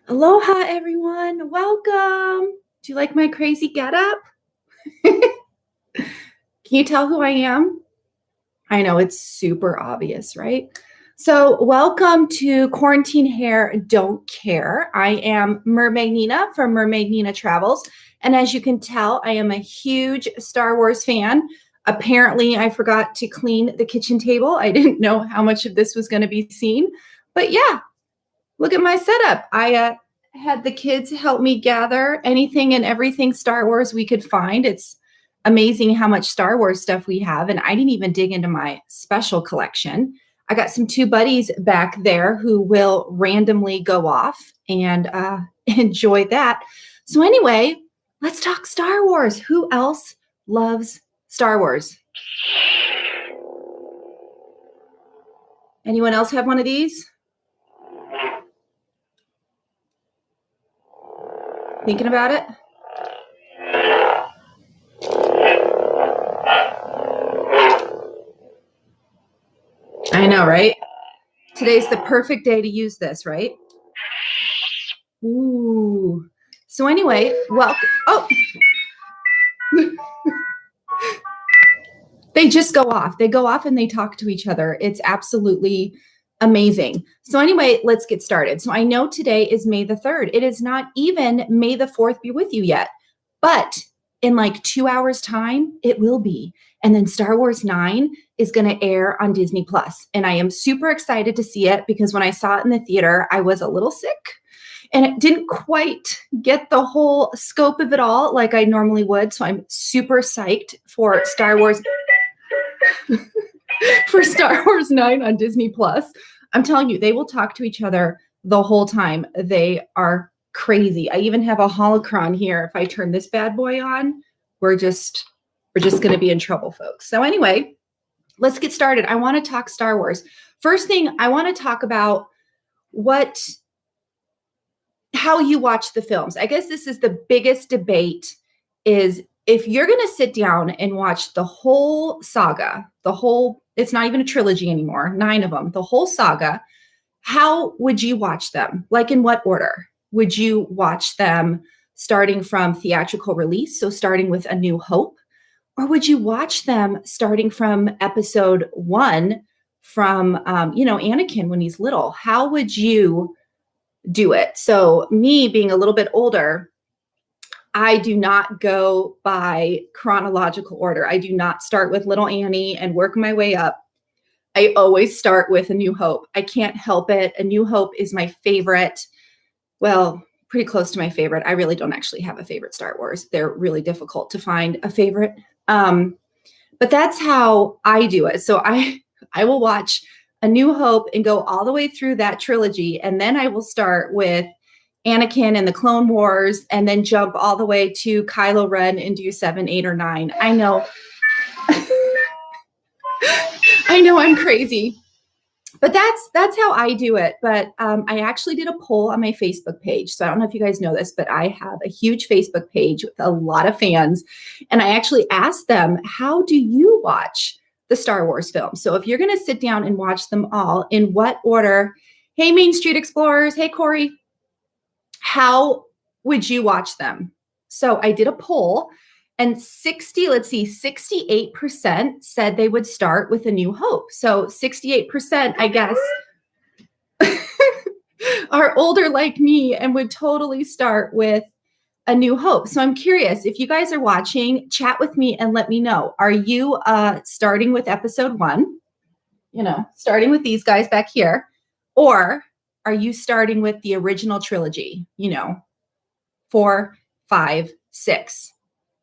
Aloha, everyone. Welcome. Do you like my crazy getup? Can you tell who I am? I know it's super obvious, right? So welcome to Quarantine Hair Don't Care. I am Mermaid Nina from Mermaid Nina Travels. And as you can tell, I am a huge Star Wars fan. Apparently, I forgot to clean the kitchen table. I didn't know how much of this was going to be seen. But yeah, look at my setup. I had the kids help me gather anything and everything Star Wars we could find. It's amazing how much Star Wars stuff we have. And I didn't even dig into my special collection. I got some two buddies back there who will randomly go off and enjoy that. So anyway, let's talk Star Wars. Who else loves Star Wars? Anyone else have one of these? Thinking about it? I know, right? Today's the perfect day to use this, right? Ooh. So anyway, welcome. Oh. They just go off. They go off and they talk to each other. It's absolutely amazing. So anyway, let's get started. So I know today is May the 3rd. It is not even May the 4th be with you yet, but in like 2 hours time, it will be. And then Star Wars 9 is going to air on Disney Plus. And I am super excited to see it because when I saw it in the theater, I was a little sick and it didn't quite get the whole scope of it all like I normally would. So I'm super psyched for Star Wars for Star Wars 9 on Disney Plus. I'm telling you, they will talk to each other the whole time. They are crazy. I even have a holocron here. If I turn this bad boy on, we're just going to be in trouble, folks. So anyway, let's get started. I want to talk Star Wars. First thing, I want to talk about how you watch the films. I guess this is the biggest debate is if you're going to sit down and watch the whole saga, it's not even a trilogy anymore, 9 of them, the whole saga, how would you watch them? Like in what order? Would you watch them starting from theatrical release, so starting with A New Hope? Or would you watch them starting from episode 1 from, Anakin when he's little? How would you do it? So me being a little bit older, I do not go by chronological order. I do not start with little Annie and work my way up. I always start with A New Hope. I can't help it. A New Hope is my favorite. Well, pretty close to my favorite. I really don't actually have a favorite Star Wars. They're really difficult to find a favorite. But that's how I do it. So I will watch A New Hope and go all the way through that trilogy. And then I will start with Anakin and the Clone Wars and then jump all the way to Kylo Ren and do 7, 8, or 9. I know. I know I'm crazy. But that's how I do it. But I actually did a poll on my Facebook page. So I don't know if you guys know this, but I have a huge Facebook page with a lot of fans. And I actually asked them, how do you watch the Star Wars films? So if you're going to sit down and watch them all, in what order? Hey, Main Street Explorers. Hey, Corey. How would you watch them? So I did a poll and 68% said they would start with A New Hope. So 68%, I guess, are older like me and would totally start with A New Hope. So I'm curious, if you guys are watching, chat with me and let me know. Are you starting with episode 1, starting with these guys back here, or are you starting with the original trilogy, 4, 5, 6?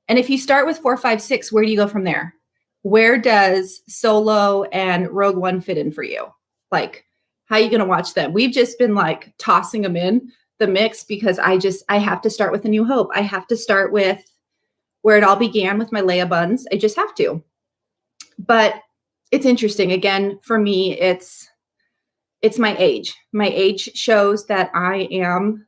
And if you start with 4, 5, 6, where do you go from there? Where does Solo and Rogue One fit in for you? Like, how are you going to watch them? We've just been like tossing them in the mix because I have to start with A New Hope. I have to start with where it all began with my Leia buns. I just have to. But it's interesting. Again, for me, it's my age. My age shows that I am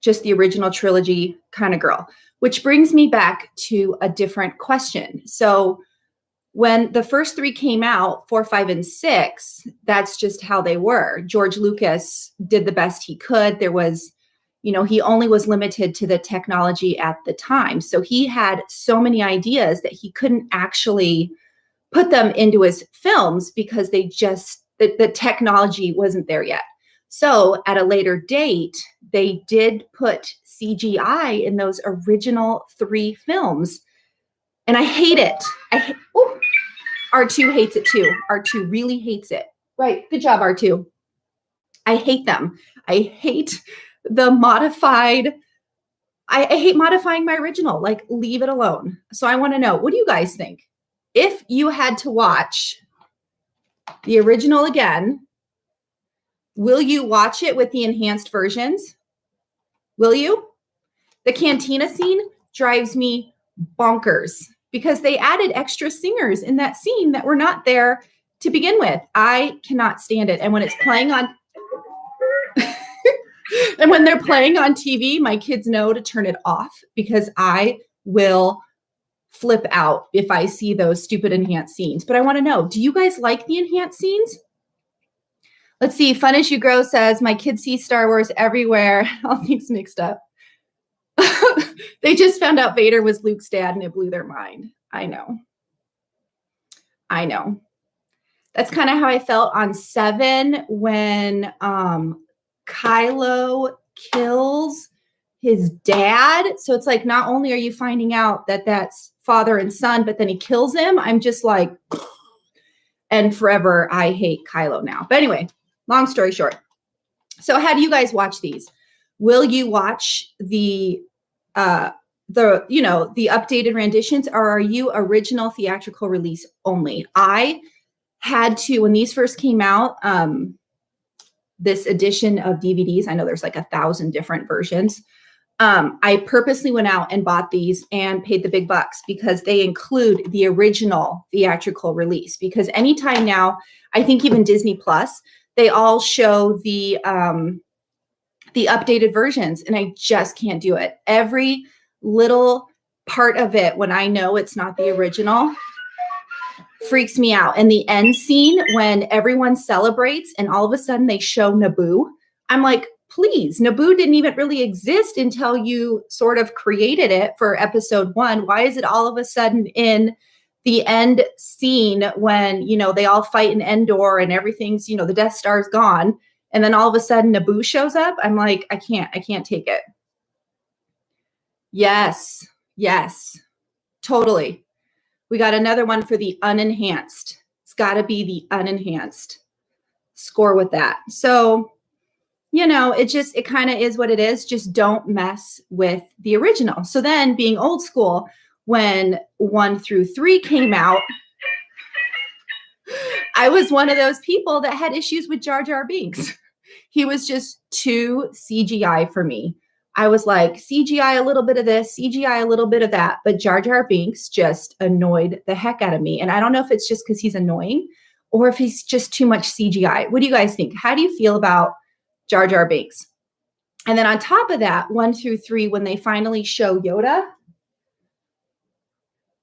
just the original trilogy kind of girl, which brings me back to a different question. So When the first three came out, 4, 5, and 6, that's just how they were. George Lucas did the best he could. There was, he only was limited to the technology at the time. So he had so many ideas that he couldn't actually put them into his films because the technology wasn't there yet. So at a later date, they did put CGI in those original 3 films. And I hate it. R2 hates it too. R2 really hates it. Right. Good job, R2. I hate them. I hate the modified. I hate modifying my original. Like, leave it alone. So I want to know, what do you guys think? If you had to watch the original again, will you watch it with the enhanced versions? Will you? The cantina scene drives me bonkers because they added extra singers in that scene that were not there to begin with. I cannot stand it. And when it's playing on and when they're playing on TV, my kids know to turn it off because I will flip out if I see those stupid enhanced scenes. But I want to know, do you guys like the enhanced scenes? Let's see. Fun as You Grow says, my kids see Star Wars everywhere. All things mixed up. They just found out Vader was Luke's dad and it blew their mind. I know. That's kind of how I felt on 7 when Kylo kills his dad. So it's like, not only are you finding out that that's father and son, but then he kills him. I'm just like, and forever I hate Kylo now. But anyway, long story short. So how do you guys watch these? Will you watch the updated renditions, or are you original theatrical release only? I had to, when these first came out, this edition of DVDs, I know there's like 1,000 different versions. I purposely went out and bought these and paid the big bucks because they include the original theatrical release. Because anytime now, I think even Disney Plus, they all show the updated versions, and I just can't do it. Every little part of it, when I know it's not the original, freaks me out. And the end scene when everyone celebrates and all of a sudden they show Naboo, I'm like, please, Naboo didn't even really exist until you sort of created it for episode 1. Why is it all of a sudden in the end scene when, they all fight in Endor and everything's, the Death Star's gone, and then all of a sudden Naboo shows up? I'm like, I can't take it. Yes, totally. We got another one for the unenhanced. It's got to be the unenhanced. Score with that. So, it kind of is what it is. Just don't mess with the original. So then, being old school, when 1 through 3 came out, I was one of those people that had issues with Jar Jar Binks. He was just too CGI for me. I was like, CGI a little bit of this, CGI a little bit of that. But Jar Jar Binks just annoyed the heck out of me. And I don't know if it's just because he's annoying or if he's just too much CGI. What do you guys think? How do you feel about Jar Jar Binks? And then on top of that, 1 through 3, when they finally show Yoda,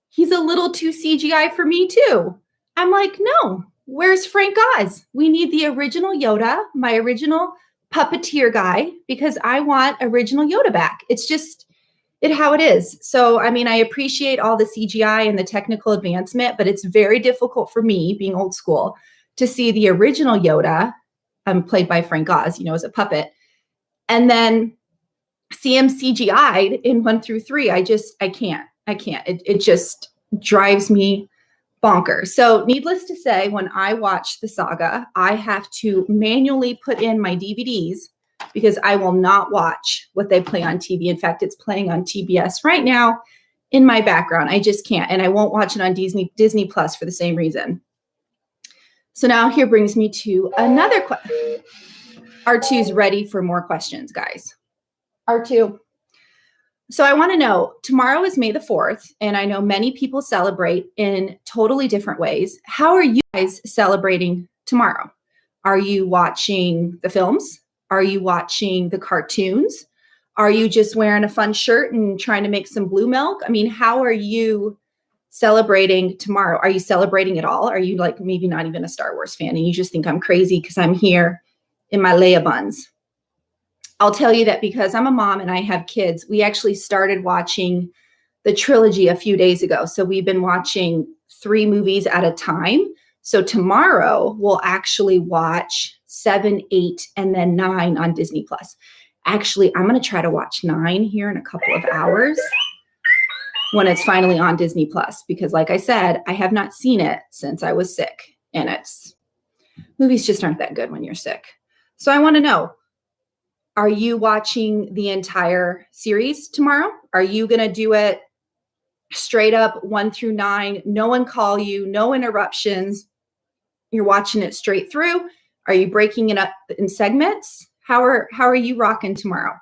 he's a little too CGI for me too. I'm like, no, where's Frank Oz? We need the original Yoda, my original puppeteer guy, because I want original Yoda back. It's just how it is. So, I appreciate all the CGI and the technical advancement, but it's very difficult for me, being old school, to see the original Yoda, played by Frank Oz, as a puppet, and then see him CGI'd in 1 through 3. I can't. It just drives me bonkers. So needless to say, when I watch the saga, I have to manually put in my DVDs because I will not watch what they play on TV. In fact, it's playing on TBS right now in my background. I just can't. And I won't watch it on Disney Plus for the same reason. So now here brings me to another question. R2's ready for more questions, guys. R2. So I want to know, tomorrow is May the 4th, and I know many people celebrate in totally different ways. How are you guys celebrating tomorrow? Are you watching the films? Are you watching the cartoons? Are you just wearing a fun shirt and trying to make some blue milk? How are you celebrating tomorrow. Are you celebrating at all? Are you like maybe not even a Star Wars fan and you just think I'm crazy because I'm here in my Leia buns? I'll tell you that because I'm a mom and I have kids, we actually started watching the trilogy a few days ago. So we've been watching 3 movies at a time. So tomorrow we'll actually watch 7, 8, and then 9 on Disney Plus. Actually, I'm going to try to watch 9 here in a couple of hours when it's finally on Disney Plus, because like I said, I have not seen it since I was sick, and movies just aren't that good when you're sick. So I want to know, are you watching the entire series tomorrow? Are you going to do it straight up 1 through 9? No one call you, no interruptions. You're watching it straight through. Are you breaking it up in segments? How are you rocking tomorrow?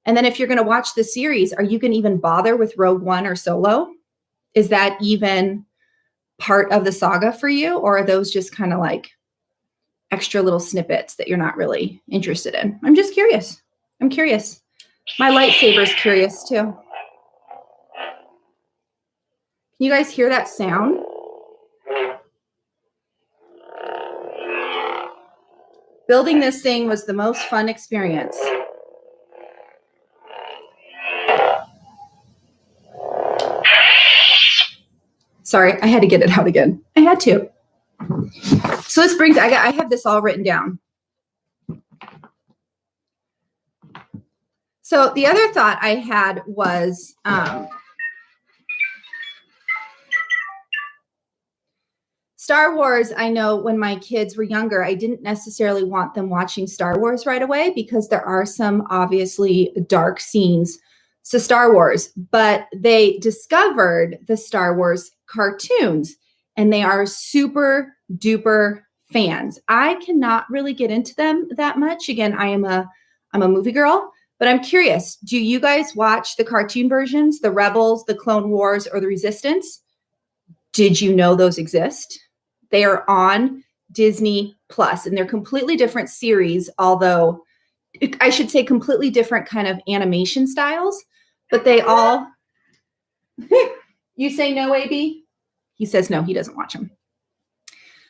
And then if you're going to watch the series, are you going to even bother with Rogue One or Solo? Is that even part of the saga for you? Or are those just kind of like extra little snippets that you're not really interested in? I'm just curious. I'm curious. My lightsaber's curious too. Can you guys hear that sound? Building this thing was the most fun experience. Sorry, I had to get it out again. I had to. So this brings, I have this all written down. So the other thought I had was, Star Wars, I know when my kids were younger, I didn't necessarily want them watching Star Wars right away because there are some obviously dark scenes to Star Wars, but they discovered the Star Wars cartoons and they are super duper fans. I cannot really get into them that much. Again, I'm a movie girl, but I'm curious, do you guys watch the cartoon versions, the Rebels, the Clone Wars, or the Resistance? Did you know those exist? They are on Disney Plus, and they're completely different series, although I should say completely different kind of animation styles, but they all, you say no, AB? He says no, he doesn't watch them.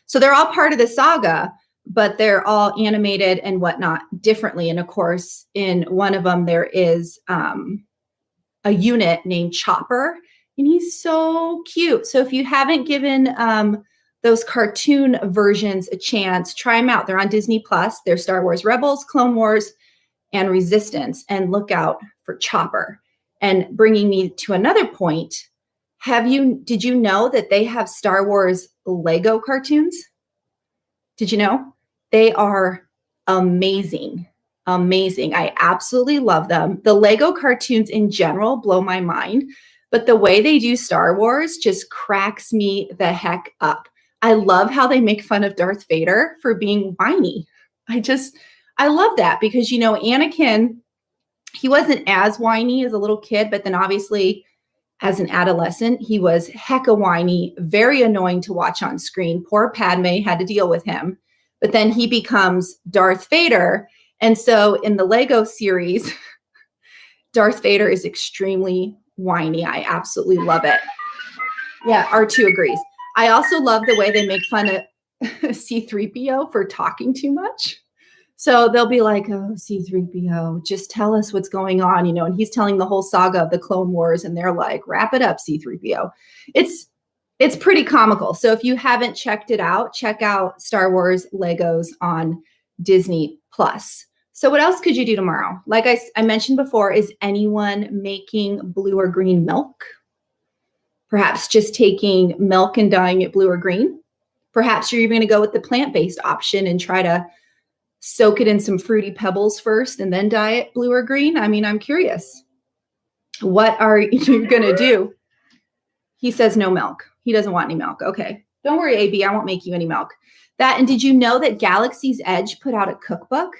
So they're all part of the saga, but they're all animated and whatnot differently. And of course, in one of them, there is a unit named Chopper, and he's so cute. So if you haven't given those cartoon versions a chance, try them out. They're on Disney Plus. They're Star Wars Rebels, Clone Wars, and Resistance. And look out for Chopper. And bringing me to another point, did you know that they have Star Wars Lego cartoons? Did you know? They are amazing. Amazing. I absolutely love them. The Lego cartoons in general blow my mind, but the way they do Star Wars just cracks me the heck up. I love how they make fun of Darth Vader for being whiny. I love that because, Anakin, he wasn't as whiny as a little kid, but then obviously as an adolescent, he was hecka whiny, very annoying to watch on screen. Poor Padme had to deal with him, but then he becomes Darth Vader. And so in the Lego series, Darth Vader is extremely whiny. I absolutely love it. Yeah, R2 agrees. I also love the way they make fun of C-3PO for talking too much. So they'll be like, oh, C-3PO, just tell us what's going on, and he's telling the whole saga of the Clone Wars, and they're like, wrap it up, C-3PO. It's pretty comical. So if you haven't checked it out, check out Star Wars Legos on Disney Plus. So what else could you do tomorrow? Like I mentioned before, is anyone making blue or green milk? Perhaps just taking milk and dyeing it blue or green. Perhaps you're even going to go with the plant-based option and try to soak it in some Fruity Pebbles first and then dye it blue or green. I mean, I'm curious. What are you going to do? He says no milk. He doesn't want any milk. Okay. Don't worry, AB. I won't make you any milk. And did you know that Galaxy's Edge put out a cookbook?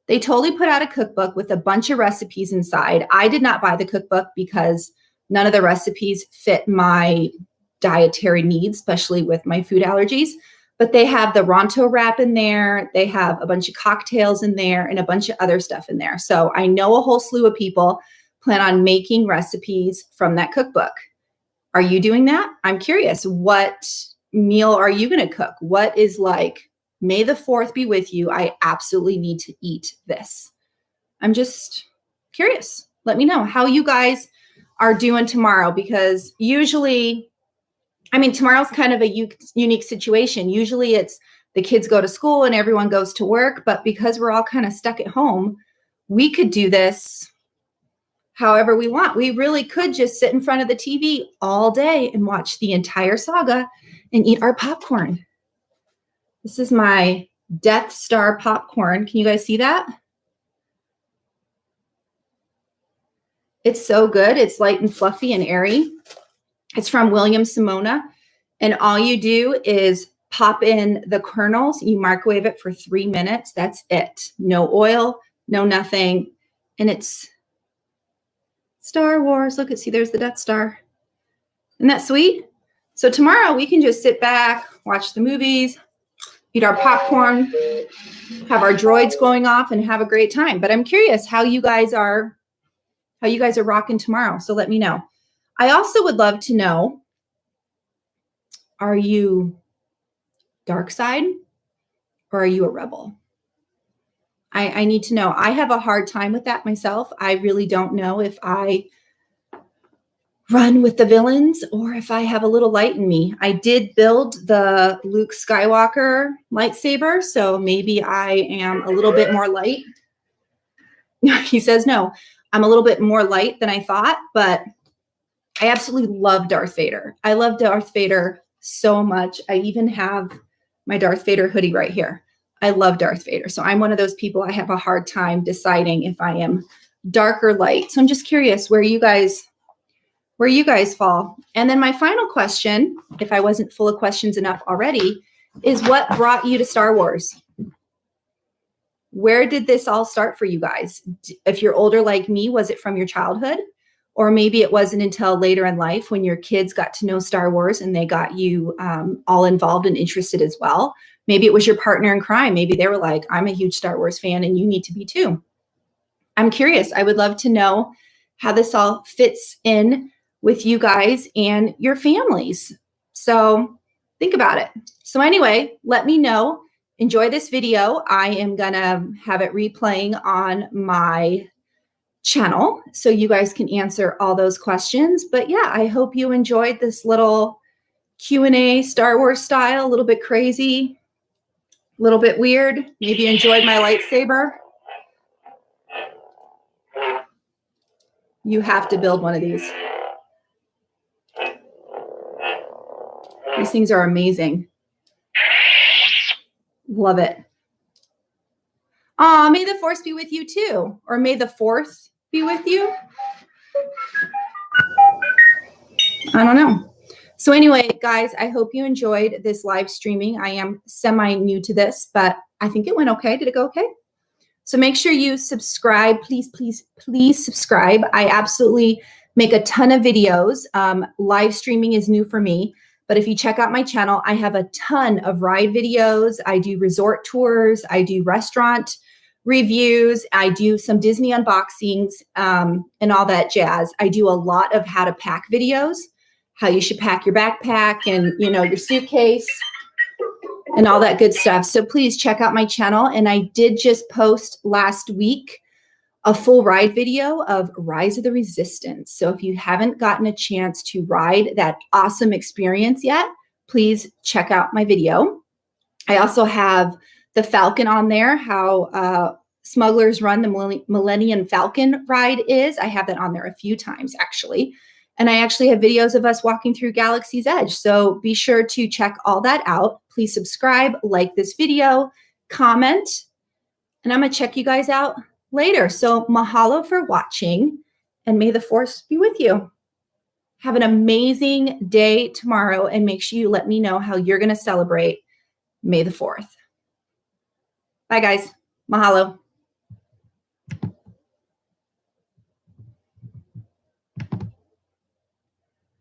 They totally put out a cookbook with a bunch of recipes inside. I did not buy the cookbook because none of the recipes fit my dietary needs, especially with my food allergies. But they have the Ronto wrap in there. They have a bunch of cocktails in there and a bunch of other stuff in there. So I know a whole slew of people plan on making recipes from that cookbook. Are you doing that? I'm curious. What meal are you going to cook? What is like, may the 4th be with you. I absolutely need to eat this. I'm just curious. Let me know how you guys are doing tomorrow, because usually, I mean, tomorrow's kind of a unique situation. Usually it's the kids go to school and everyone goes to work, but because we're all kind of stuck at home, we could do this however we want. We really could just sit in front of the TV all day and watch the entire saga and eat our popcorn. This is my Death Star popcorn. Can you guys see that? It's so good. It's light and fluffy and airy. It's from Williams-Sonoma. And all you do is pop in the kernels. You microwave it for 3 minutes. That's it. No oil, no nothing. And it's Star Wars. Look, see, there's the Death Star. Isn't that sweet? So tomorrow we can just sit back, watch the movies, eat our popcorn, have our droids going off, and have a great time. But I'm curious how you guys are rocking tomorrow. So let me know. I also would love to know, are you dark side or are you a rebel? I need to know. I have a hard time with that myself. I really don't know if I run with the villains or if I have a little light in me. I did build the Luke Skywalker lightsaber, so maybe I am a little bit more light. He says no. I'm a little bit more light than I thought, but I absolutely love Darth Vader. I love Darth Vader so much. I even have my Darth Vader hoodie right here. I love Darth Vader. So I'm one of those people, I have a hard time deciding if I am dark or light. So I'm just curious where you guys fall. And then my final question, if I wasn't full of questions enough already, is what brought you to Star Wars? Where did this all start for you guys? If you're older like me, was it from your childhood? Or maybe it wasn't until later in life when your kids got to know Star Wars and they got you all involved and interested as well. Maybe it was your partner in crime. Maybe they were like, I'm a huge Star Wars fan and you need to be too. I'm curious. I would love to know how this all fits in with you guys and your families. So think about it. So anyway, let me know. Enjoy this video. I am gonna have it replaying on my channel so you guys can answer all those questions. But yeah, I hope you enjoyed this little Q&A Star Wars style, a little bit crazy, a little bit weird. Maybe you enjoyed my lightsaber. You have to build one of these. These things are amazing. Love it. May the Force be with you too. Or may the 4th be with you. I don't know. So anyway, guys, I hope you enjoyed this live streaming. I am semi-new to this, but I think it went okay. Did it go okay? So make sure you subscribe. Please, please, please subscribe. I absolutely make a ton of videos. Live streaming is new for me. But if you check out my channel, I have a ton of ride videos. I do resort tours. I do restaurant reviews. I do some Disney unboxings and all that jazz. I do a lot of how to pack videos, how you should pack your backpack and, you know, your suitcase and all that good stuff. So please check out my channel. And I did just post last week a full ride video of Rise of the Resistance. So if you haven't gotten a chance to ride that awesome experience yet, please check out my video. I also have the Falcon on there, how Smugglers Run the Millennium Falcon ride is. I have that on there a few times actually. And I actually have videos of us walking through Galaxy's Edge. So be sure to check all that out. Please subscribe, like this video, comment, and I'm gonna check you guys out later. So mahalo for watching, and may the Force be with you. Have an amazing day tomorrow, and make sure you let me know how you're going to celebrate May the 4th. Bye, guys. Mahalo.